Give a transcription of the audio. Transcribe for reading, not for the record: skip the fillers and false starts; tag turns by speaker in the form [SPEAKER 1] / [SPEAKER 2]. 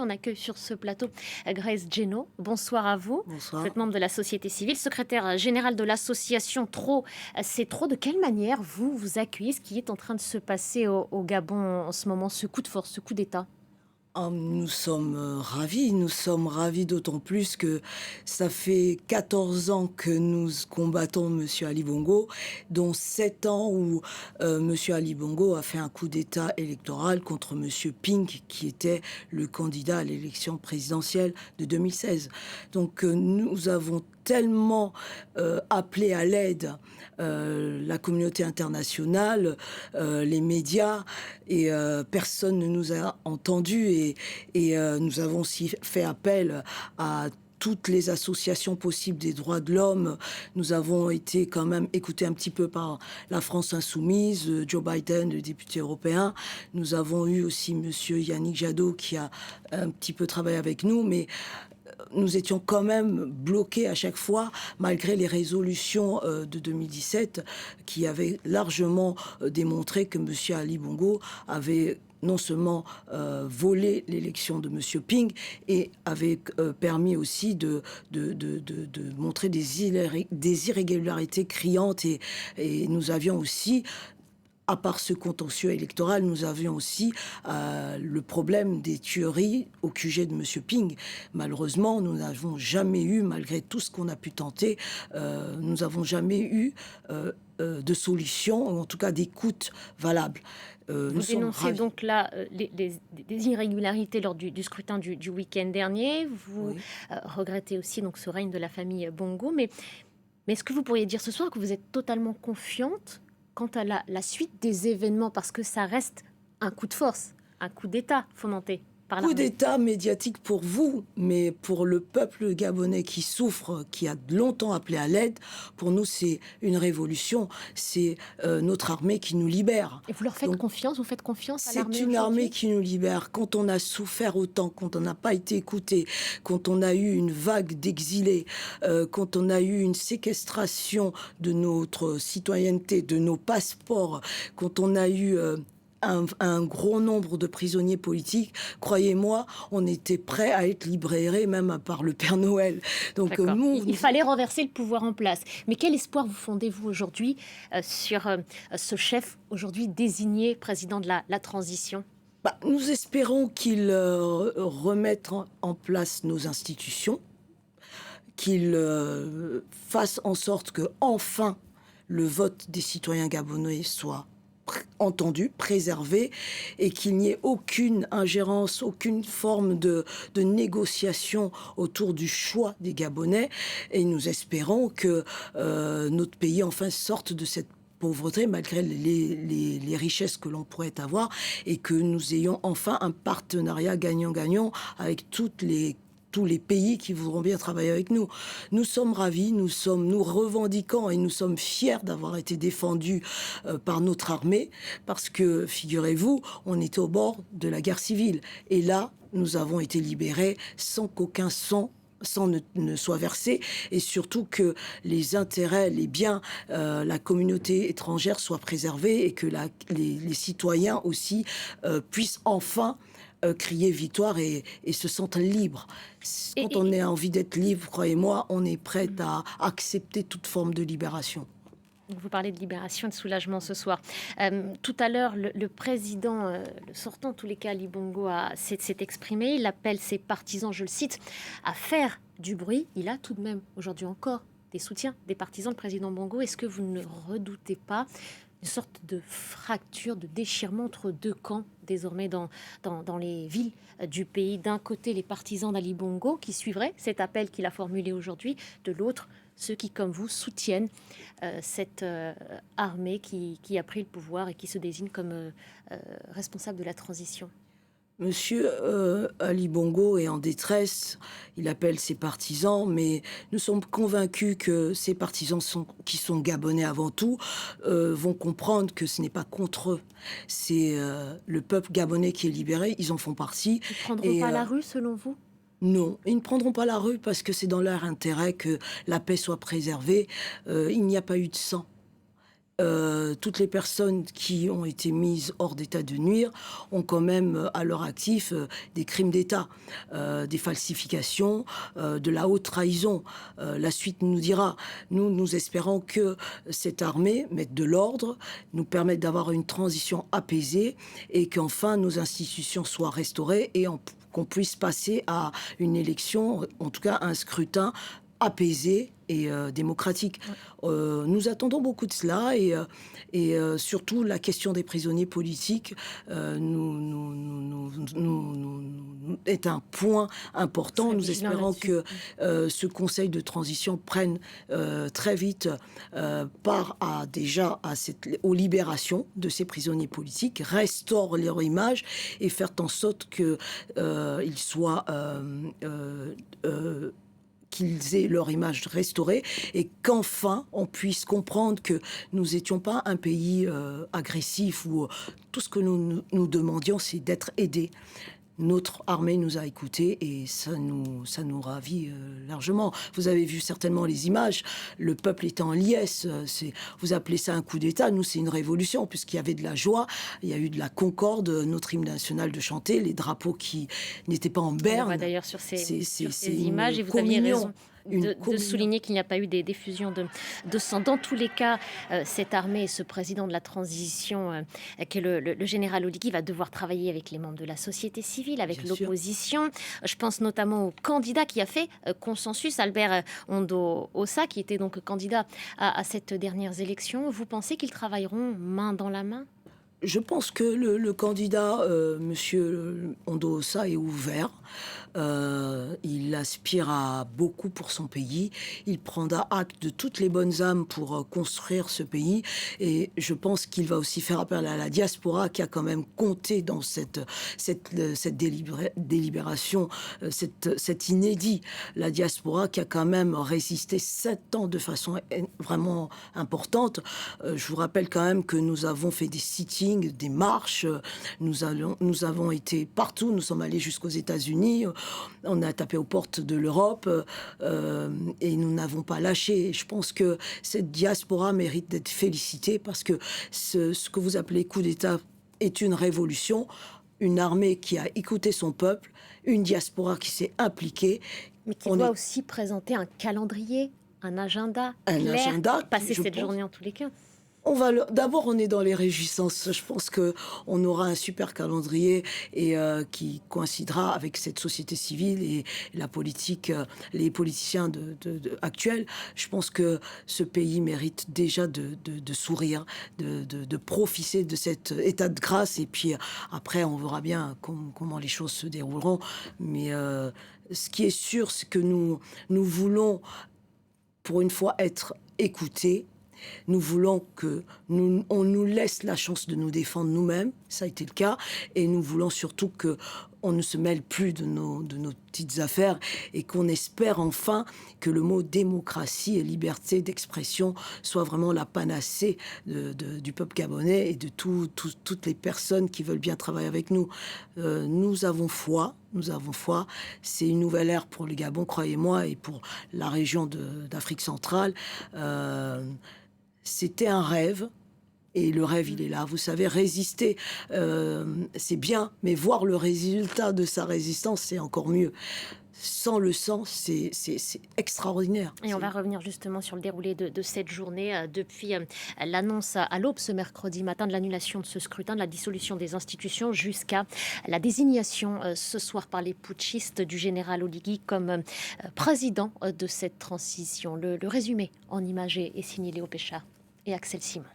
[SPEAKER 1] On accueille sur ce plateau Grace Geno. Bonsoir à vous.
[SPEAKER 2] Bonsoir.
[SPEAKER 1] Vous êtes membre de la société civile, secrétaire générale de l'association Trop, c'est trop. De quelle manière vous accueillez ce qui est en train de se passer au Gabon en ce moment, ce coup de force, ce coup d'État?
[SPEAKER 2] Nous sommes ravis d'autant plus que ça fait 14 ans que nous combattons Monsieur Ali Bongo, dont 7 ans où Monsieur Ali Bongo a fait un coup d'État électoral contre Monsieur Ping, qui était le candidat à l'élection présidentielle de 2016. Donc nous avons tellement appelé à l'aide la communauté internationale, les médias, et personne ne nous a entendus. Et nous avons aussi fait appel à toutes les associations possibles des droits de l'homme. Nous avons été quand même écoutés un petit peu par la France insoumise, Joe Biden, le député européen. Nous avons eu aussi Monsieur Yannick Jadot qui a un petit peu travaillé avec nous, mais nous étions quand même bloqués à chaque fois, malgré les résolutions de 2017 qui avaient largement démontré que M. Ali Bongo avait non seulement volé l'élection de M. Ping, et avait permis aussi de montrer des irrégularités criantes. Et nous avions aussi, à part ce contentieux électoral, nous avions aussi le problème des tueries au QG de M. Ping. Malheureusement, nous n'avons jamais eu, malgré tout ce qu'on a pu tenter, nous n'avons jamais eu de solution, ou en tout cas d'écoute valable.
[SPEAKER 1] Vous dénoncez donc là des irrégularités lors du scrutin du week-end dernier. Vous
[SPEAKER 2] Oui.
[SPEAKER 1] regrettez aussi donc ce règne de la famille Bongo. Mais est-ce que vous pourriez dire ce soir que vous êtes totalement confiante quant à la suite des événements? Parce que ça reste un coup de force, un coup d'État fomenté par
[SPEAKER 2] Coup
[SPEAKER 1] l'armée.
[SPEAKER 2] d'État médiatique pour vous, mais pour le peuple gabonais qui souffre, qui a longtemps appelé à l'aide, pour nous c'est une révolution. C'est notre armée qui nous libère.
[SPEAKER 1] Et vous leur faites
[SPEAKER 2] Donc,
[SPEAKER 1] confiance? Vous faites confiance à l'armée
[SPEAKER 2] c'est une
[SPEAKER 1] aujourd'hui?
[SPEAKER 2] armée qui nous libère. Quand on a souffert autant, quand on n'a pas été écouté, quand on a eu une vague d'exilés, quand on a eu une séquestration de notre citoyenneté, de nos passeports, quand on a eu un gros nombre de prisonniers politiques, croyez-moi, on était prêt à être libérés, même par le Père Noël. Donc
[SPEAKER 1] D'accord.
[SPEAKER 2] nous,
[SPEAKER 1] Il fallait renverser le pouvoir en place. Mais quel espoir vous fondez-vous aujourd'hui sur ce chef aujourd'hui désigné président de la transition?
[SPEAKER 2] nous espérons qu'il remette en place nos institutions, qu'il fasse en sorte que enfin le vote des citoyens gabonais soit entendu, préservé, et qu'il n'y ait aucune ingérence, aucune forme de négociation autour du choix des Gabonais. Et nous espérons que notre pays enfin sorte de cette pauvreté, malgré les richesses que l'on pourrait avoir, et que nous ayons enfin un partenariat gagnant-gagnant avec tous les pays qui voudront bien travailler avec nous. Nous sommes ravis, nous revendiquons et nous sommes fiers d'avoir été défendus par notre armée, parce que, figurez-vous, on était au bord de la guerre civile. Et là, nous avons été libérés sans qu'aucun sang ne soit versé, et surtout que les intérêts, les biens, la communauté étrangère soient préservés, et que les citoyens aussi puissent enfin crier victoire et se sentent libres. Quand on a envie d'être libre, croyez-moi, on est prêt à accepter toute forme de libération.
[SPEAKER 1] Vous parlez de libération et de soulagement ce soir. Tout à l'heure, le président, le sortant en tous les cas, Ali Bongo, s'est exprimé. Il appelle ses partisans, je le cite, à faire du bruit. Il a tout de même aujourd'hui encore des soutiens des partisans, le président Bongo. Est-ce que vous ne redoutez pas une sorte de fracture, de déchirement entre deux camps désormais dans les villes du pays? D'un côté, les partisans d'Ali Bongo qui suivraient cet appel qu'il a formulé aujourd'hui, de l'autre, ceux qui, comme vous, soutiennent cette armée qui a pris le pouvoir et qui se désigne comme responsable de la transition.
[SPEAKER 2] Monsieur Ali Bongo est en détresse, il appelle ses partisans, mais nous sommes convaincus que ces partisans qui sont gabonais avant tout, vont comprendre que ce n'est pas contre eux. C'est le peuple gabonais qui est libéré, ils en font partie.
[SPEAKER 1] Ils ne prendront pas la rue, selon vous?
[SPEAKER 2] Non, ils ne prendront pas la rue parce que c'est dans leur intérêt que la paix soit préservée. Il n'y a pas eu de sang. toutes les personnes qui ont été mises hors d'état de nuire ont quand même à leur actif des crimes d'État, des falsifications, de la haute trahison. La suite nous dira. Nous espérons que cette armée mette de l'ordre, nous permette d'avoir une transition apaisée et qu'enfin nos institutions soient restaurées et qu'on puisse passer à une élection, en tout cas un scrutin apaisé et démocratique. Nous attendons beaucoup de cela surtout la question des prisonniers politiques est un point important. Nous espérons que ce Conseil de transition prenne très vite part aux libérations de ces prisonniers politiques, restaure leur image et faire en sorte qu'ils soient qu'ils aient leur image restaurée et qu'enfin on puisse comprendre que nous n'étions pas un pays agressif où tout ce que nous demandions c'est d'être aidés. Notre armée nous a écoutés et ça nous ravit largement. Vous avez vu certainement les images, le peuple était en liesse, vous appelez ça un coup d'État, nous c'est une révolution puisqu'il y avait de la joie, il y a eu de la concorde, notre hymne national de chanter, les drapeaux qui n'étaient pas en berne.
[SPEAKER 1] On voit d'ailleurs sur ces images et vous aviez raison de souligner qu'il n'y a pas eu d'effusion de sang. Dans tous les cas, cette armée et ce président de la transition, qui est le général Oligui, va devoir travailler avec les membres de la société civile, avec l'opposition. Je pense notamment au candidat qui a fait consensus, Albert Ondo Ossa, qui était donc candidat à cette dernière élection. Vous pensez qu'ils travailleront main dans la main ?
[SPEAKER 2] Je pense que le candidat, Monsieur Ondo Ossa, est ouvert. Il aspire à beaucoup pour son pays. Il prendra acte de toutes les bonnes âmes pour construire ce pays. Et je pense qu'il va aussi faire appel à la diaspora qui a quand même compté dans cette délibération, cet inédit. La diaspora qui a quand même résisté 7 ans de façon vraiment importante. Je vous rappelle quand même que nous avons fait des sittings, des marches. Nous avons été partout. Nous sommes allés jusqu'aux États-Unis. On a tapé aux portes de l'Europe et nous n'avons pas lâché. Je pense que cette diaspora mérite d'être félicitée parce que ce que vous appelez coup d'État est une révolution, une armée qui a écouté son peuple, une diaspora qui s'est impliquée.
[SPEAKER 1] Mais qui doit aussi présenter un calendrier, un agenda clair, passer cette journée en tous les cas.
[SPEAKER 2] D'abord, on est dans les réjouissances. Je pense qu'on aura un super calendrier et qui coïncidera avec cette société civile et la politique, les politiciens actuels. Je pense que ce pays mérite déjà de sourire, de profiter de cet état de grâce. Et puis après, on verra bien comment les choses se dérouleront. Mais ce qui est sûr, c'est que nous voulons, pour une fois, être écoutés. Nous voulons on nous laisse la chance de nous défendre nous-mêmes, ça a été le cas, et nous voulons surtout qu'on ne se mêle plus de nos petites affaires et qu'on espère enfin que le mot démocratie et liberté d'expression soit vraiment la panacée du peuple gabonais et de toutes les personnes qui veulent bien travailler avec nous. Nous avons foi. C'est une nouvelle ère pour le Gabon, croyez-moi, et pour la région d'Afrique centrale. C'était un rêve, et le rêve, il est là. Vous savez, résister, c'est bien, mais voir le résultat de sa résistance, c'est encore mieux. Sans le sang, c'est extraordinaire.
[SPEAKER 1] Et on va revenir justement sur le déroulé de cette journée, depuis l'annonce à l'aube ce mercredi matin de l'annulation de ce scrutin, de la dissolution des institutions, jusqu'à la désignation ce soir par les putschistes du général Oligui comme président de cette transition. Le résumé en images est signé Léo Péchard et Axel Simon.